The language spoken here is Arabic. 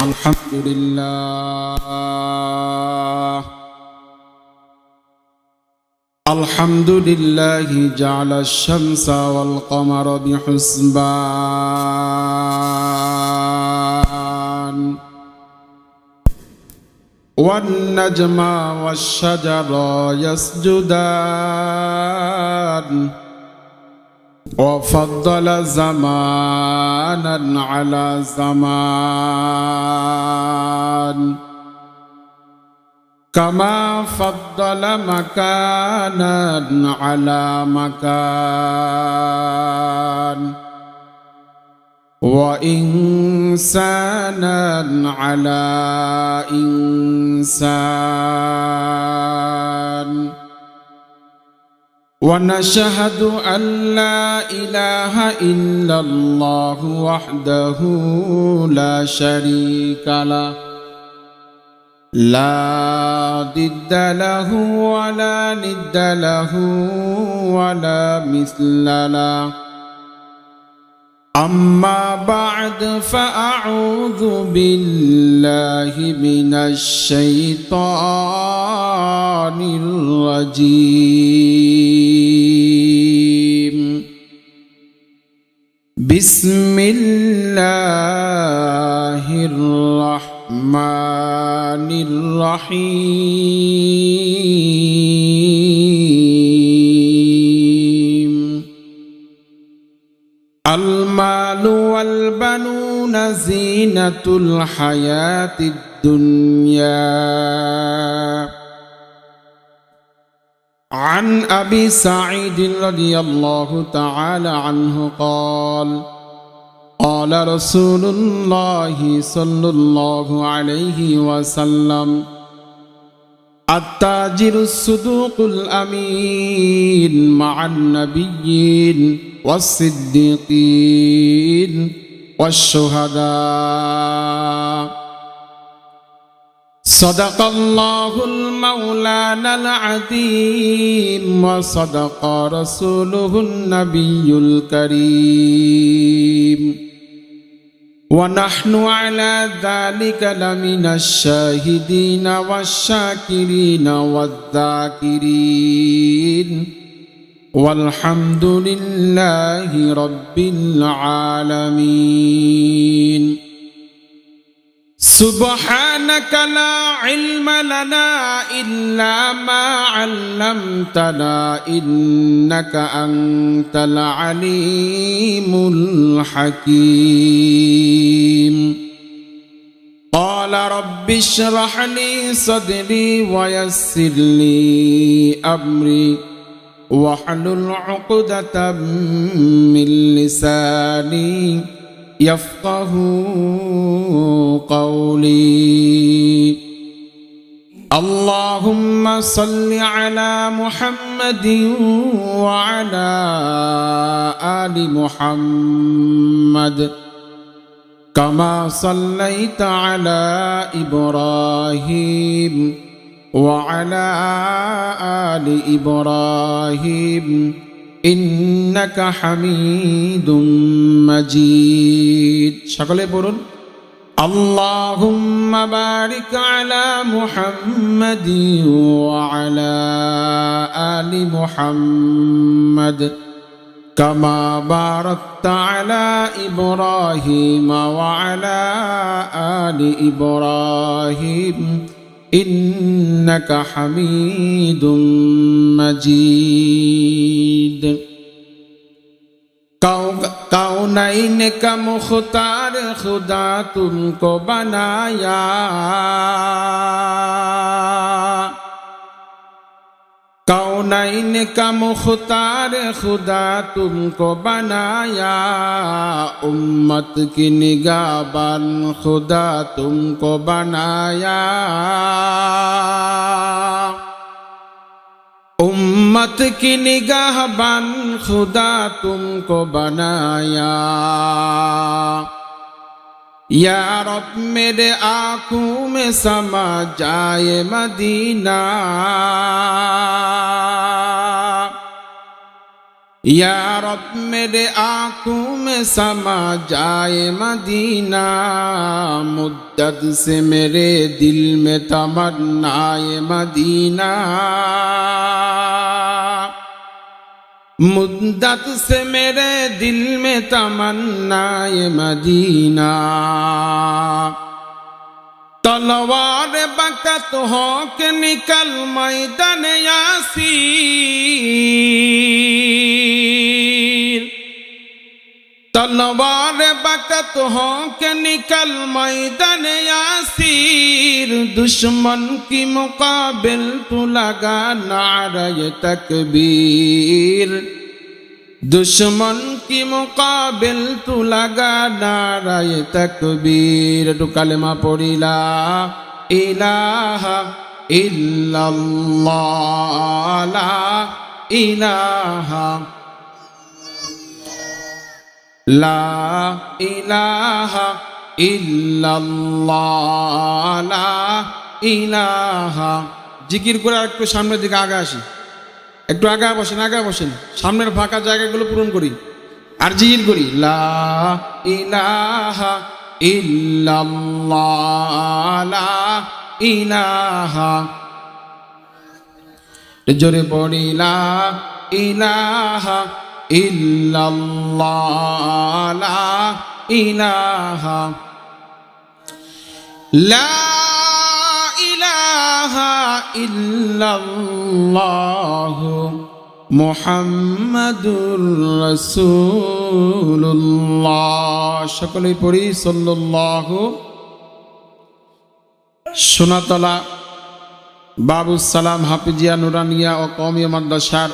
الحمد لله الحمد لله جعل الشمس والقمر بحسبان والنجم والشجر يسجدان وفضل زمانا على زمان كما فضل مكانا على مكان وإنسانا على إنسان ونشهد أن لا إله إلا الله وحده لا شريك له لا ضد له ولا ند له ولا مثل له أما بعد فأعوذ بالله من الشيطان الرجيم بسم الله الرحمن الرحيم المال والبنون زينة الحياة الدنيا عن أبي سعيد رضي الله تعالى عنه قال قال رسول الله صلى الله عليه وسلم التاجر الصدوق الأمين مع النبيين والصديقين والشهداء صدق الله المولانا العظيم وصدق رسوله النبي الكريم ونحن على ذلك لمن الشاهدين والشاكرين والذاكرين والحمد لله رب العالمين سبحانك لا علم لنا إلا ما علمتنا إنك أنت العليم الحكيم قال رب اشرح لي صدري ويسر لي أمري واحلل عقدة من لساني يفقه قولي اللهم صل على محمد وعلى آل محمد كما صليت على إبراهيم وعلى آل إبراهيم إنك حميد مجيد شكرا بورون اللهم بارك على محمد وعلى آل محمد كما باركت على إبراهيم وعلى آل إبراهيم إنك حميد مجيد कौनैन का मुख्तार खुदा तुमको बनाया कौनैन का मुख्तार खुदा तुमको बनाया उम्मत की निगाहबान खुदा तुमको बनाया उम्मत की निगाहबान खुदा तुमको बनाया या रब मेरे आँखों में समा जाए मदीना या रब मेरे आंखों में समा जाए मदीना, मुद्दत से मेरे दिल में तमन्नाए मदीना, मुद्दत से मेरे दिल में तमन्नाए मदीना। तलवार बकत हो के निकल मैदान यासीर, तलवार बकत हो के निकल मैदान यासीर, दुश्मन की मुकाबिल तू लगा नारे तकबीर, दुश्मन की मुकाबिल तू लगा नारे तकबीर। तू कलमा पढ़ी ला इलाहा इल्लल्लाह, ला इलाहा ला इलाहा इल्लल्लाह, ला इलाहा। জিকির করে একটু সামনের দিকে আগে আসি, একটু আগে বসেন, আগে বসেন, সামনের ফাঁকা জায়গাগুলো পূরণ করি আর জিকির করি। লা ইলাহা ইল্লাল্লাহ, লা ইলাহা। জোরে পড়ি লা ইলাহা ইল্লাল্লাহ, লা ইলাহা লা ইলাহা ইল্লাল্লাহ মুহাম্মাদুর রাসূলুল্লাহ। সকলেই পড়ি সাল্লাল্লাহু। সোনাতলা বাবুস সালাম হাফিজিয়া নুরানিয়া ও কওমি মাদ্রাসার